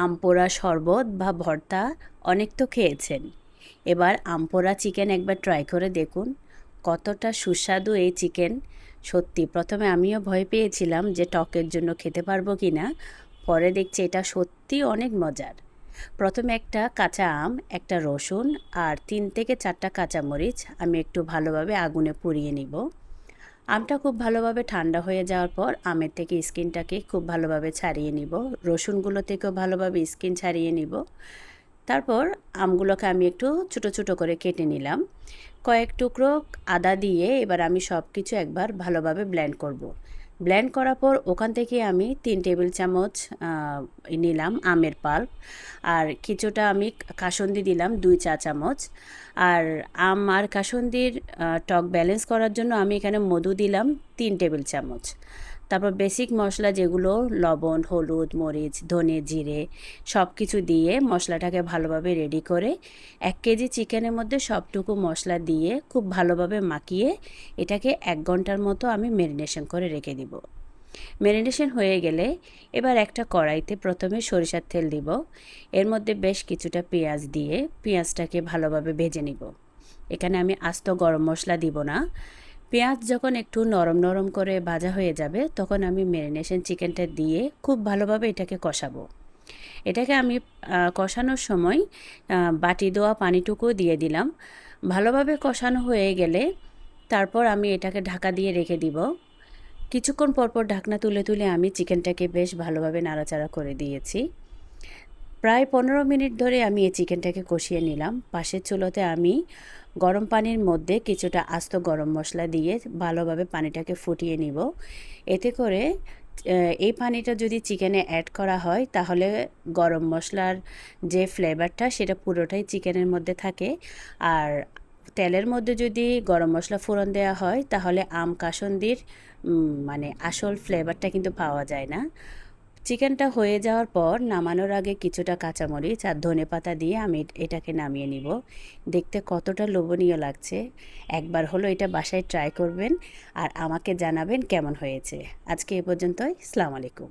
আমপোড়া শরবত বা ভর্তা অনেক তো খেয়েছেন। এবার আমপোড়া চিকেন একবার ট্রাই করে দেখুন, কতটা সুস্বাদু এই চিকেন। সত্যি প্রথমে আমিও ভয় পেয়েছিলাম যে টকের জন্য খেতে পারবো কি না, পরে দেখছি এটা সত্যি অনেক মজার। প্রথমে একটা কাঁচা আম, একটা রসুন আর 3 থেকে 4টা কাঁচামরিচ আমি একটু ভালোভাবে আগুনে পুড়িয়ে নিব। আমটা খুব ভালোভাবে ঠান্ডা হয়ে যাওয়ার পর আমের থেকে স্কিনটাকে খুব ভালোভাবে ছাড়িয়ে নিব, রসুনগুলো থেকেও ভালোভাবে স্কিন ছাড়িয়ে নিব। তারপর আমগুলোকে আমি একটু ছোটো ছোটো করে কেটে নিলাম। কয়েক টুকরো আদা দিয়ে এবার আমি সব কিছু একবার ভালোভাবে ব্লেন্ড করব। ব্লেন্ড করার পর ওখান থেকে আমি 3 টেবিল চামচ নিলাম আমের পাল্প, আর কিছুটা আমি কাসুন্দি দিলাম 2 চা চামচ। আর আম আর কাসুন্দির টক ব্যালেন্স করার জন্য আমি এখানে মধু দিলাম 3 টেবিল চামচ। তারপর বেসিক মশলা যেগুলো লবণ, হলুদ, মরিচ, ধনে, জিরে সব কিছু দিয়ে মশলাটাকে ভালোভাবে রেডি করে 1 কেজি চিকেনের মধ্যে সবটুকু মশলা দিয়ে খুব ভালোভাবে মাখিয়ে এটাকে 1 ঘন্টার মতো আমি ম্যারিনেশন করে রেখে দিব। ম্যারিনেশন হয়ে গেলে এবার একটা কড়াইতে প্রথমে সরিষার তেল দিব, এর মধ্যে বেশ কিছুটা পেঁয়াজ দিয়ে পেঁয়াজটাকে ভালোভাবে ভেজে নিব। এখানে আমি আস্ত গরম মশলা দিব না। পেঁয়াজ যখন একটু নরম নরম করে ভাজা হয়ে যাবে তখন আমি ম্যারিনেশন চিকেনটা দিয়ে খুব ভালোভাবে এটাকে কষাবো। এটাকে আমি কষানোর সময় বাটি দেওয়া পানিটুকু দিয়ে দিলাম। ভালোভাবে কষানো হয়ে গেলে তারপর আমি এটাকে ঢাকা দিয়ে রেখে দিব। কিছুক্ষণ পরপর ঢাকনা তুলে তুলে আমি চিকেনটাকে বেশ ভালোভাবে নাড়াচাড়া করে দিয়েছি। প্রায় 15 মিনিট ধরে আমি এই চিকেনটাকে কষিয়ে নিলাম। পাশের চুলোতে আমি গরম পানির মধ্যে কিছুটা আস্ত গরম মশলা দিয়ে ভালোভাবে পানিটাকে ফুটিয়ে নিব। এতে করে এই পানিটা যদি চিকেনে অ্যাড করা হয় তাহলে গরম মশলার যে ফ্লেভারটা সেটা পুরোটাই চিকেনের মধ্যে থাকে। আর তেলের মধ্যে যদি গরম মশলা ফোড়ন দেওয়া হয় তাহলে আম কাসুন্দির মানে আসল ফ্লেভারটা কিন্তু পাওয়া যায় না। চিকেনটা হয়ে যাওয়ার পর নামানোর আগে কিছুটা কাঁচামরিচ আর ধনেপাতা দিয়ে আমি এটাকে নামিয়ে নিব। দেখতে কতটা লোভনীয় লাগছে। একবার হলো এটা বাসায় ট্রাই করবেন আর আমাকে জানাবেন কেমন হয়েছে। আজকে এ পর্যন্তই। আসসালামু আলাইকুম।